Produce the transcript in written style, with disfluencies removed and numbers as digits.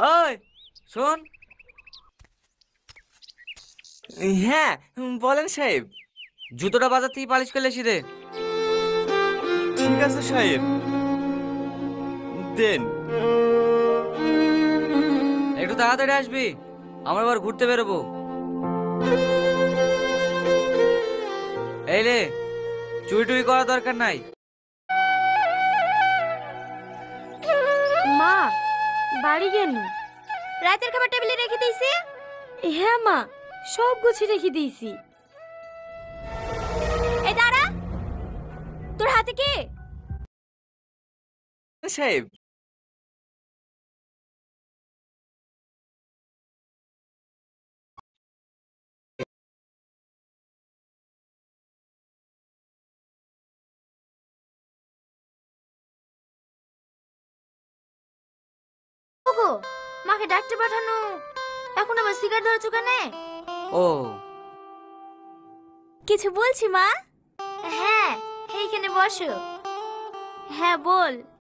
ওই শোন। হ্যাঁ বলেন সাহেব। জুতোটা বাজার থেকে পালিশ করে এসে দে। ঠিক আছে সাহেব, দেন। একটু তাড়াতাড়ি আসবি, আমরা আবার ঘুরতে বেরোবো। এই রে, চুরি টুরি করার দরকার নাই। মা, বাড়ি গেল? রাতের খাবার টেবিলে রেখে দিয়েছি। হ্যাঁ মা, সব গুছিয়ে রেখে দিয়েছি। এই দাঁড়া, তোর হাতে কি? সাহেব, ওগো, মাকে ডাকতে পাঠানো, এখন আবার সিগারেট ধরেছো কেন? ও কিছু বলছি মা? হ্যাঁ, এইখানে বসো। হ্যাঁ বল।